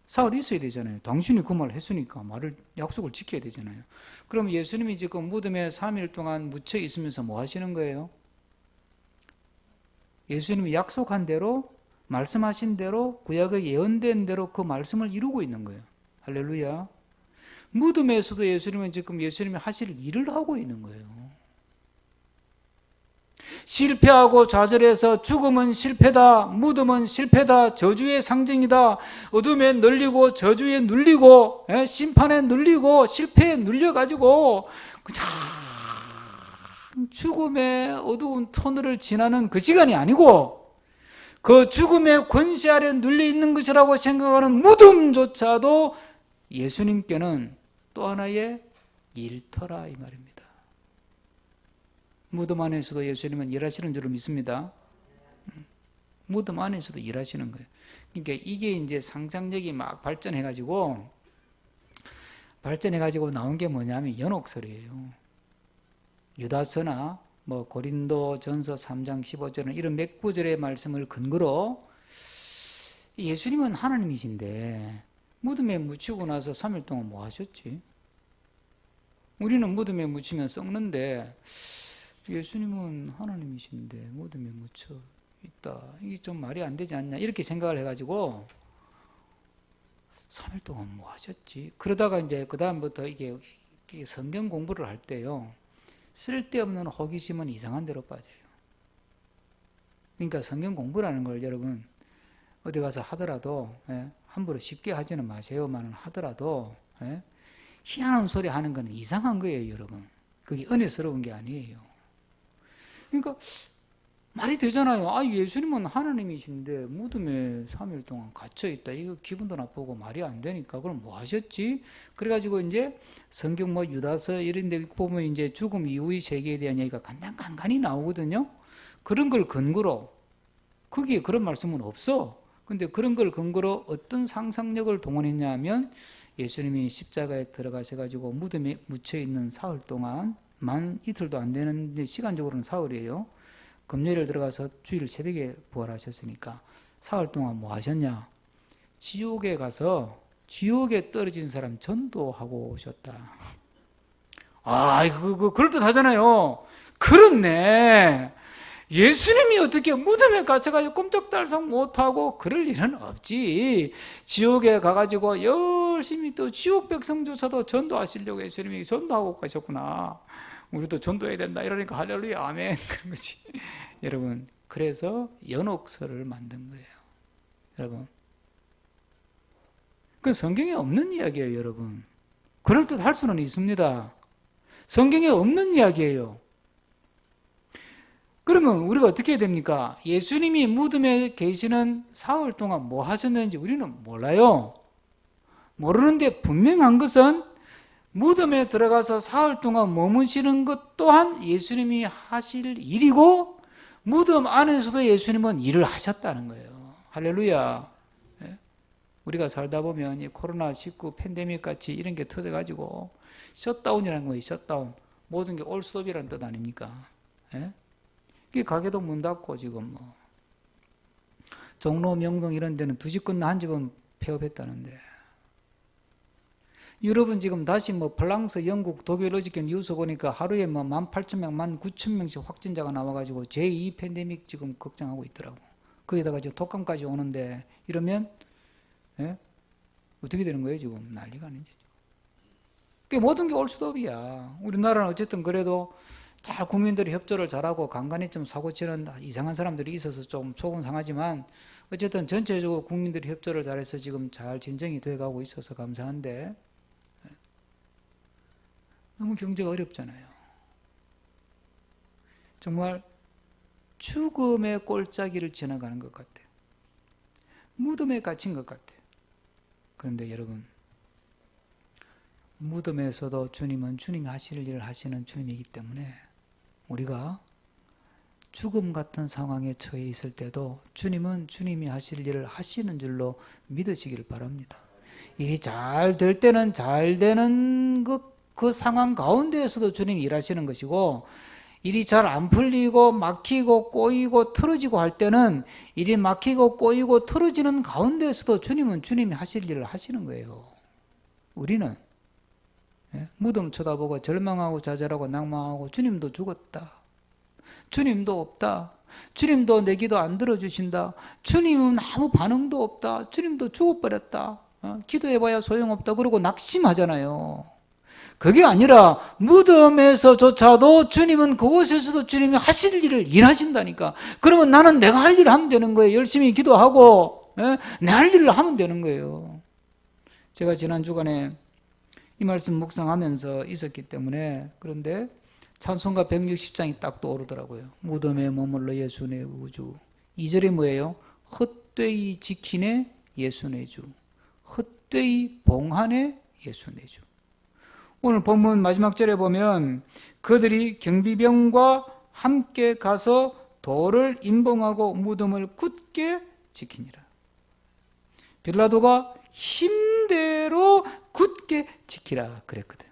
사흘 있어야 되잖아요. 당신이 그 말을 했으니까 약속을 지켜야 되잖아요. 그럼 예수님이 지금 무덤에 3일 동안 묻혀 있으면서 뭐 하시는 거예요? 예수님이 약속한 대로 말씀하신 대로 구약의 예언된 대로 그 말씀을 이루고 있는 거예요. 할렐루야. 무덤에서도 예수님은 지금 예수님이 하실 일을 하고 있는 거예요. 실패하고 좌절해서 죽음은 실패다, 무덤은 실패다, 저주의 상징이다, 어둠에 눌리고 저주에 눌리고 심판에 눌리고 실패에 눌려가지고 그냥 죽음의 어두운 터널을 지나는 그 시간이 아니고 그 죽음의 권세 아래 눌려있는 것이라고 생각하는 무덤조차도 예수님께는 또 하나의 일터라 이 말입니다. 무덤 안에서도 예수님은 일하시는 줄을 믿습니다. 무덤 안에서도 일하시는 거예요. 그러니까 이게 이제 상상력이 막 발전해가지고 나온 게 뭐냐면 연옥설이에요. 유다서나 고린도전서 3장 15절은 이런 몇 구절의 말씀을 근거로 예수님은 하나님이신데 무덤에 묻히고 나서 3일 동안 뭐 하셨지? 우리는 무덤에 묻히면 썩는데 예수님은 하나님이신데 무덤에 묻혀 있다. 이게 좀 말이 안 되지 않냐? 이렇게 생각을 해가지고 3일 동안 뭐 하셨지? 그러다가 이제 그 다음부터 이게 성경 공부를 할 때요. 쓸데없는 호기심은 이상한 데로 빠져요. 그러니까 성경 공부라는 걸 여러분 어디 가서 하더라도 함부로 쉽게 하지는 마세요만은 하더라도 희한한 소리 하는 건 이상한 거예요, 여러분. 그게 은혜스러운 게 아니에요. 그러니까 말이 되잖아요. 예수님은 하나님이신데 무덤에 3일 동안 갇혀있다. 이거 기분도 나쁘고 말이 안 되니까 그럼 뭐 하셨지? 그래가지고 이제 성경 유다서 이런 데 보면 이제 죽음 이후의 세계에 대한 얘기가 간간히 나오거든요. 그런 걸 근거로 거기에 그런 말씀은 없어. 근데 그런 걸 근거로 어떤 상상력을 동원했냐 하면 예수님이 십자가에 들어가셔가지고 무덤에 묻혀있는 사흘 동안 만 이틀도 안 되는데 시간적으로는 사흘이에요. 금요일 들어가서 주일 새벽에 부활하셨으니까 사흘 동안 뭐 하셨냐? 지옥에 가서 지옥에 떨어진 사람 전도하고 오셨다. 그럴듯 하잖아요. 그렇네. 예수님이 어떻게 무덤에 갇혀가지고 꼼짝달싹 못하고 그럴 일은 없지. 지옥에 가가지고 열심히 또 지옥 백성조차도 전도하시려고 예수님이 전도하고 가셨구나. 우리도 전도해야 된다 이러니까 할렐루야 아멘 그런 거지. 여러분, 그래서 연옥서를 만든 거예요. 여러분, 그 성경에 없는 이야기예요. 여러분, 그럴듯 할 수는 있습니다. 성경에 없는 이야기예요. 그러면 우리가 어떻게 해야 됩니까? 예수님이 무덤에 계시는 사흘 동안 뭐 하셨는지 우리는 몰라요. 모르는데 분명한 것은 무덤에 들어가서 사흘 동안 머무시는 것 또한 예수님이 하실 일이고 무덤 안에서도 예수님은 일을 하셨다는 거예요. 할렐루야. 우리가 살다 보면 이 코로나19 팬데믹 같이 이런 게 터져가지고 셧다운이라는 거예요. 셧다운. 모든 게 올 스톱이라는 뜻 아닙니까? 이 가게도 문 닫고 지금 뭐 종로, 명동 이런 데는 2집 건너 한 집은 폐업했다는데, 유럽은 지금 다시 뭐 프랑스, 영국, 독일 어저께 뉴스 보니까 하루에 뭐 18,000명, 19,000명씩 확진자가 나와가지고 제2 팬데믹 지금 걱정하고 있더라고. 거기다가 지금 독감까지 오는데 이러면 어떻게 되는 거예요? 지금 난리가 아니지. 모든 게 올 수도업이야. 우리나라는 어쨌든 그래도 잘 국민들이 협조를 잘하고 간간히 좀 사고치는 이상한 사람들이 있어서 좀 속은 상하지만 어쨌든 전체적으로 국민들이 협조를 잘해서 지금 잘 진정이 돼가고 있어서 감사한데, 너무 경제가 어렵잖아요. 정말 죽음의 꼴짜기를 지나가는 것 같아요. 무덤에 갇힌 것 같아요. 그런데 여러분, 무덤에서도 주님은 주님이 하실 일을 하시는 주님이기 때문에 우리가 죽음 같은 상황에 처해 있을 때도 주님은 주님이 하실 일을 하시는 줄로 믿으시길 바랍니다. 일이 잘 될 때는 잘 되는 그 상황 가운데에서도 주님이 일하시는 것이고, 일이 잘 안 풀리고 막히고 꼬이고 틀어지고 할 때는 일이 막히고 꼬이고 틀어지는 가운데에서도 주님은 주님이 하실 일을 하시는 거예요. 우리는 무덤 쳐다보고 절망하고 좌절하고 낭망하고 주님도 죽었다, 주님도 없다, 주님도 내 기도 안 들어주신다, 주님은 아무 반응도 없다, 주님도 죽어버렸다, 기도해봐야 소용없다 그러고 낙심하잖아요. 그게 아니라 무덤에서조차도 주님은 그곳에서도 주님이 하실 일을 일하신다니까. 그러면 나는 내가 할 일을 하면 되는 거예요. 열심히 기도하고 내 할 일을 하면 되는 거예요. 제가 지난 주간에 이 말씀 묵상하면서 있었기 때문에, 그런데 찬송가 160장이 딱 떠오르더라고요. 무덤에 머물러 예수 내 우주. 2절이 뭐예요? 헛되이 지키네 예수 내 주, 헛되이 봉하네 예수 내 주. 오늘 본문 마지막 절에 보면 그들이 경비병과 함께 가서 돌을 임봉하고 무덤을 굳게 지키니라. 빌라도가 힘대로 굳게 지키라 그랬거든.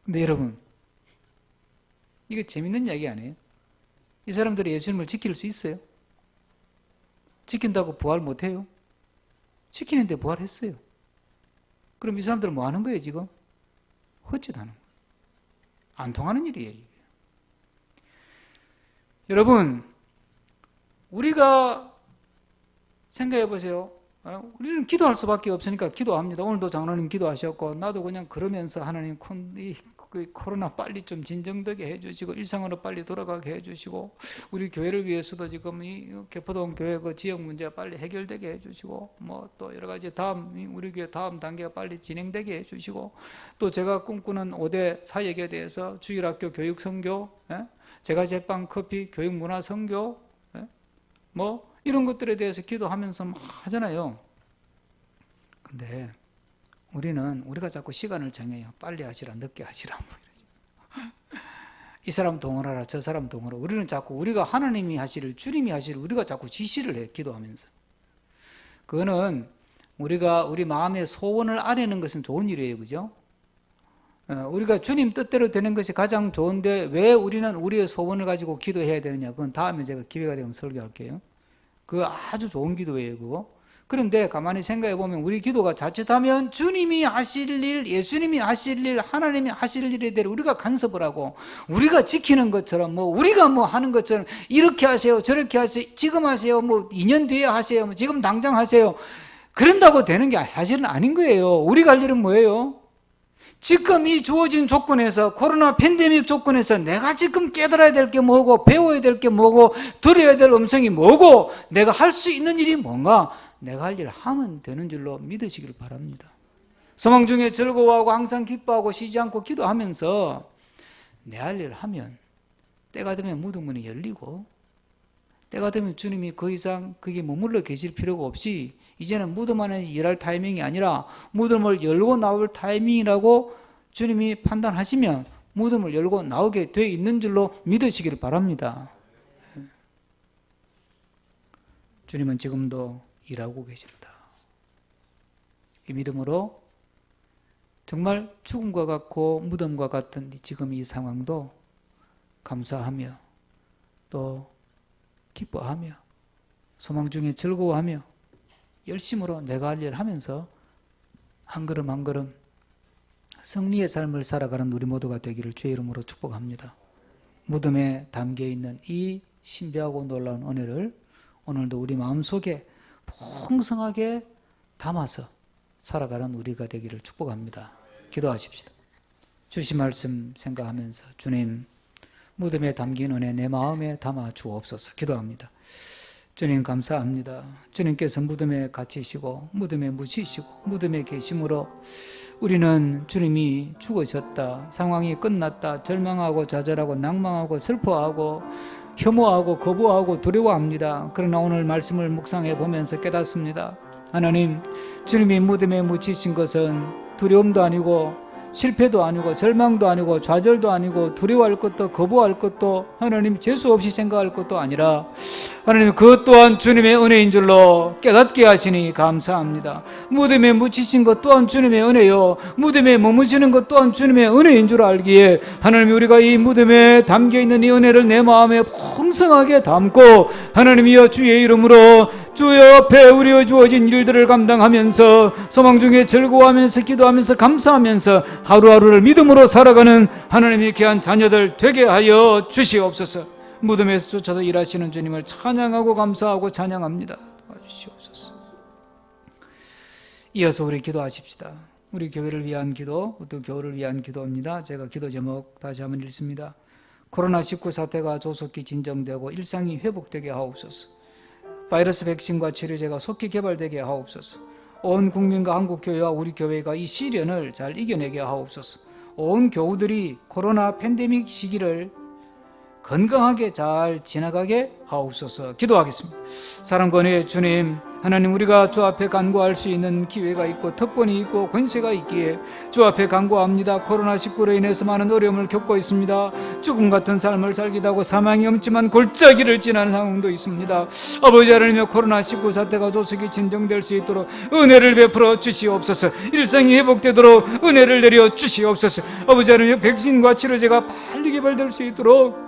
근데 여러분, 이거 재밌는 이야기 아니에요? 이 사람들이 예수님을 지킬 수 있어요? 지킨다고 부활 못해요? 지키는데 부활했어요. 그럼 이 사람들은 뭐 하는 거예요 지금? 헛짓하는 거예요. 안 통하는 일이에요 이게. 여러분, 우리가 생각해 보세요. 우리는 기도할 수밖에 없으니까 기도합니다. 오늘도 장로님 기도하셨고, 나도 그냥 그러면서 하나님 코로나 빨리 좀 진정되게 해주시고 일상으로 빨리 돌아가게 해주시고, 우리 교회를 위해서도 지금 이 개포동 교회 그 지역 문제 빨리 해결되게 해주시고, 뭐 또 여러 가지 우리 교회 다음 단계가 빨리 진행되게 해주시고, 또 제가 꿈꾸는 5대 사역에 대해서 주일학교 교육 선교, 제가 제빵 커피 교육 문화 선교, 뭐 이런 것들에 대해서 기도하면서 막 하잖아요. 근데 우리가 자꾸 시간을 정해요. 빨리 하시라, 늦게 하시라. 뭐 이 사람 동원하라, 저 사람 동원하라. 우리는 자꾸 우리가 하나님이 하시를, 주님이 하시를 우리가 자꾸 지시를 해, 기도하면서. 그거는 우리가 우리 마음의 소원을 아뢰는 것은 좋은 일이에요. 그죠? 우리가 주님 뜻대로 되는 것이 가장 좋은데 왜 우리는 우리의 소원을 가지고 기도해야 되느냐? 그건 다음에 제가 기회가 되면 설교할게요. 그거 아주 좋은 기도예요, 그거. 그런데 가만히 생각해 보면 우리 기도가 자칫하면 주님이 하실 일, 예수님이 하실 일, 하나님이 하실 일에 대해 우리가 간섭을 하고 우리가 지키는 것처럼 뭐 우리가 뭐 하는 것처럼 이렇게 하세요, 저렇게 하세요, 지금 하세요, 뭐 2년 뒤에 하세요, 뭐 지금 당장 하세요. 그런다고 되는 게 사실은 아닌 거예요. 우리가 할 일은 뭐예요? 지금 이 주어진 조건에서 코로나 팬데믹 조건에서 내가 지금 깨달아야 될 게 뭐고 배워야 될 게 뭐고 들어야 될 음성이 뭐고 내가 할 수 있는 일이 뭔가 내가 할 일을 하면 되는 줄로 믿으시길 바랍니다. 소망 중에 즐거워하고 항상 기뻐하고 쉬지 않고 기도하면서 내 할 일을 하면 때가 되면 무덤문이 열리고 때가 되면 주님이 그 이상 거기에 머물러 계실 필요가 없이 이제는 무덤 안에 일할 타이밍이 아니라 무덤을 열고 나올 타이밍이라고 주님이 판단하시면 무덤을 열고 나오게 돼 있는 줄로 믿으시기를 바랍니다. 주님은 지금도 일하고 계신다. 이 믿음으로 정말 죽음과 같고 무덤과 같은 지금 이 상황도 감사하며 또 기뻐하며 소망 중에 즐거워하며 열심으로 내가 할 일을 하면서 한 걸음 한 걸음 승리의 삶을 살아가는 우리 모두가 되기를 주의 이름으로 축복합니다. 무덤에 담겨있는 이 신비하고 놀라운 은혜를 오늘도 우리 마음속에 풍성하게 담아서 살아가는 우리가 되기를 축복합니다. 기도하십시다. 주신 말씀 생각하면서 주님 무덤에 담긴 은혜 내 마음에 담아 주옵소서. 기도합니다. 주님 감사합니다. 주님께서 무덤에 갇히시고 무덤에 묻히시고 무덤에 계심으로 우리는 주님이 죽으셨다, 상황이 끝났다, 절망하고 좌절하고 낭망하고 슬퍼하고 혐오하고 거부하고 두려워합니다. 그러나 오늘 말씀을 묵상해 보면서 깨닫습니다. 하나님, 주님이 무덤에 묻히신 것은 두려움도 아니고 실패도 아니고 절망도 아니고 좌절도 아니고 두려워할 것도 거부할 것도 하나님 재수 없이 생각할 것도 아니라 하나님 그것 또한 주님의 은혜인 줄로 깨닫게 하시니 감사합니다. 무덤에 묻히신 것 또한 주님의 은혜요, 무덤에 머무시는 것 또한 주님의 은혜인 줄 알기에 하나님 우리가 이 무덤에 담겨있는 이 은혜를 내 마음에 풍성하게 담고 하나님이여 주의 이름으로 주의 앞에 우리의 주어진 일들을 감당하면서 소망 중에 즐거워하면서 기도하면서 감사하면서 하루하루를 믿음으로 살아가는 하나님의 귀한 자녀들 되게 하여 주시옵소서. 무덤에서 쫓아서 일하시는 주님을 찬양하고 감사하고 찬양합니다. 도와주시옵소서. 이어서 우리 기도하십시다. 우리 교회를 위한 기도, 또 교회를 위한 기도입니다. 제가 기도 제목 다시 한번 읽습니다. 코로나19 사태가 조속히 진정되고 일상이 회복되게 하옵소서. 바이러스 백신과 치료제가 속히 개발되게 하옵소서. 온 국민과 한국교회와 우리 교회가 이 시련을 잘 이겨내게 하옵소서. 온 교우들이 코로나 팬데믹 시기를 건강하게 잘 지나가게 하옵소서. 기도하겠습니다. 사랑권의 주님, 하나님 우리가 주 앞에 간구할 수 있는 기회가 있고 특권이 있고 권세가 있기에 주 앞에 간구합니다. 코로나19로 인해서 많은 어려움을 겪고 있습니다. 죽음 같은 삶을 살기도 하고 사망이 엄침한 골짜기를 지나는 상황도 있습니다. 아버지 하나님의 코로나19 사태가 조속히 진정될 수 있도록 은혜를 베풀어 주시옵소서. 일상이 회복되도록 은혜를 내려 주시옵소서. 아버지 하나님의 백신과 치료제가 빨리 개발될 수 있도록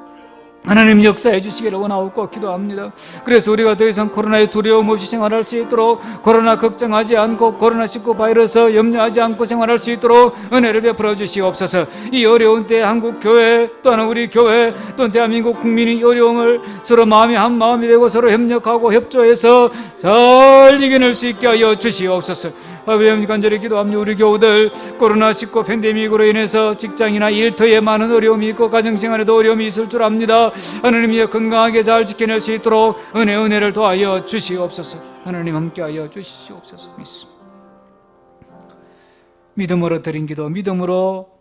하나님 역사해 주시기를 원하옵고 기도합니다. 그래서 우리가 더 이상 코로나에 두려움 없이 생활할 수 있도록 코로나 걱정하지 않고 코로나19 바이러스 염려하지 않고 생활할 수 있도록 은혜를 베풀어 주시옵소서. 이 어려운 때 한국 교회 또는 우리 교회 또는 대한민국 국민이 어려움을 서로 마음이 한 마음이 되고 서로 협력하고 협조해서 잘 이겨낼 수 있게 하여 주시옵소서. 아버지 간절히 기도합니다. 우리 교우들 코로나19 팬데믹으로 인해서 직장이나 일터에 많은 어려움이 있고 가정생활에도 어려움이 있을 줄 압니다. 하나님이 건강하게 잘 지켜낼 수 있도록 은혜를 도하여 주시옵소서. 하나님 함께하여 주시옵소서. 믿음으로 드린 기도, 믿음으로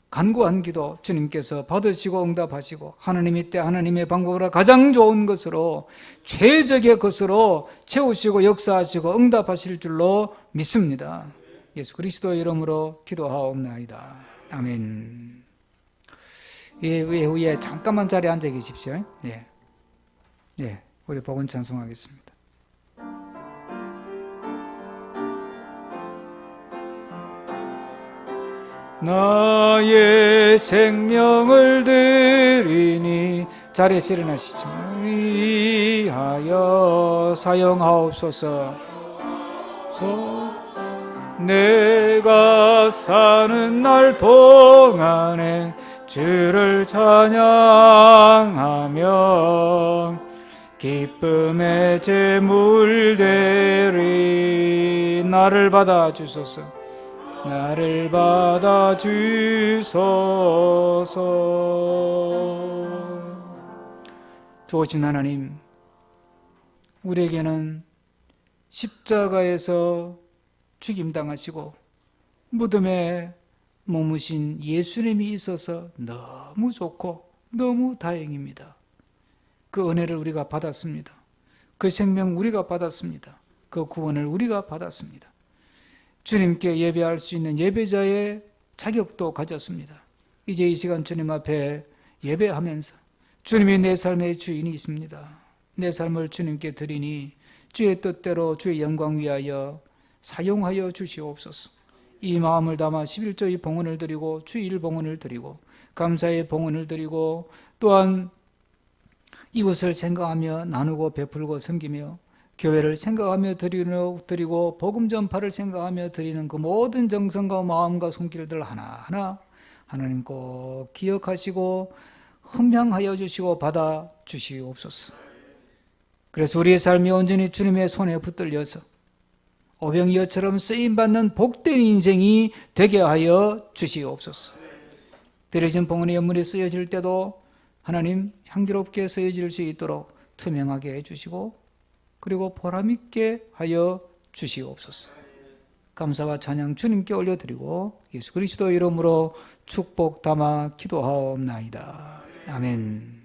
간구한 기도 주님께서 받으시고 응답하시고 하나님이 때 하나님의 방법으로 가장 좋은 것으로 최적의 것으로 채우시고 역사하시고 응답하실 줄로 믿습니다. 예수 그리스도의 이름으로 기도하옵나이다. 아멘. 위에 잠깐만 자리에 앉아 계십시오. 우리 복음 찬송하겠습니다. 나의 생명을 드리니 자리에서 일어나시죠. 위하여 사용하옵소서. 내가 사는 날 동안에 주를 찬양하며 기쁨의 제물 되리. 나를 받아 주소서. 나를 받아 주소서. 좋으신 하나님, 우리에게는 십자가에서 죽임당하시고 무덤에 머무신 예수님이 있어서 너무 좋고 너무 다행입니다. 그 은혜를 우리가 받았습니다. 그 생명 우리가 받았습니다. 그 구원을 우리가 받았습니다. 주님께 예배할 수 있는 예배자의 자격도 가졌습니다. 이제 이 시간 주님 앞에 예배하면서 주님이 내 삶의 주인이 있습니다. 내 삶을 주님께 드리니 주의 뜻대로 주의 영광 위하여 사용하여 주시옵소서. 이 마음을 담아 11조의 봉헌을 드리고 주일 봉헌을 드리고 감사의 봉헌을 드리고 또한 이웃을 생각하며 나누고 베풀고 섬기며 교회를 생각하며 드리고 복음 전파를 생각하며 드리는 그 모든 정성과 마음과 손길들 하나하나 하나님 꼭 기억하시고 흠양하여 주시고 받아 주시옵소서. 그래서 우리의 삶이 온전히 주님의 손에 붙들려서 오병이어처럼 쓰임받는 복된 인생이 되게 하여 주시옵소서. 드려진 봉헌의 연물이 쓰여질 때도 하나님 향기롭게 쓰여질 수 있도록 투명하게 해주시고 그리고 보람있게 하여 주시옵소서. 감사와 찬양 주님께 올려드리고 예수 그리스도 이름으로 축복 담아 기도하옵나이다. 아멘.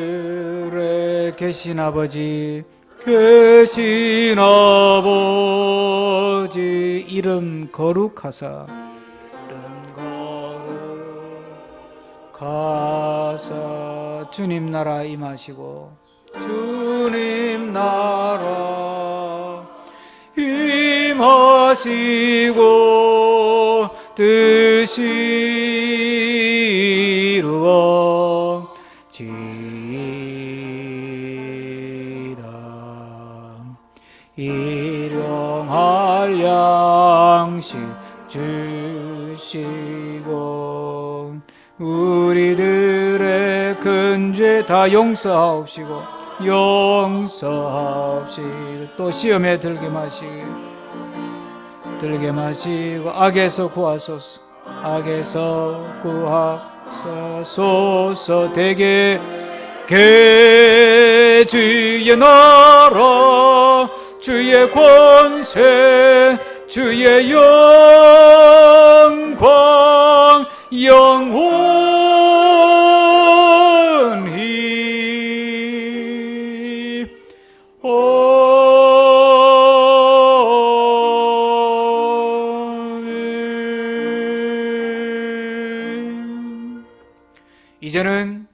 하늘에 계신 아버지, 계신 아버지, 이름 거룩하사 주님 나라 임하시고 주님 나라 임하시고 뜻이 이루어지이다. 일용할 양식 주시고 우리들의 큰 죄 다 용서하옵시고 또 시험에 들게 마시고 악에서 구하소서. 악에서 구하소서. 대개 주의 나라 주의 권세 주의 영광 영원히 아멘. 이제는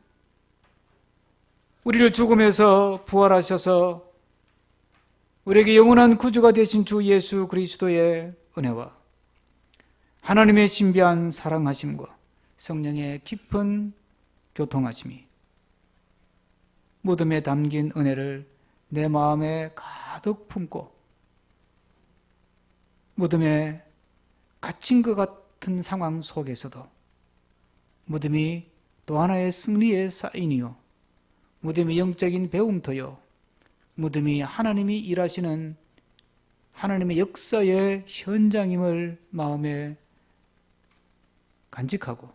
우리를 죽음에서 부활하셔서 우리에게 영원한 구주가 되신 주 예수 그리스도의 은혜와 하나님의 신비한 사랑하심과 성령의 깊은 교통하심이 무덤에 담긴 은혜를 내 마음에 가득 품고 무덤에 갇힌 것 같은 상황 속에서도 무덤이 또 하나의 승리의 사인이요 무덤이 영적인 배움터요 무덤이 하나님이 일하시는 하나님의 역사의 현장임을 마음에 간직하고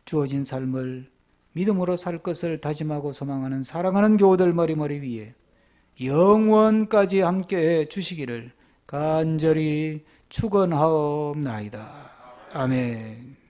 주어진 삶을 믿음으로 살 것을 다짐하고 소망하는 사랑하는 교우들 머리머리 위에 영원까지 함께해 주시기를 간절히 축원하옵나이다. 아멘.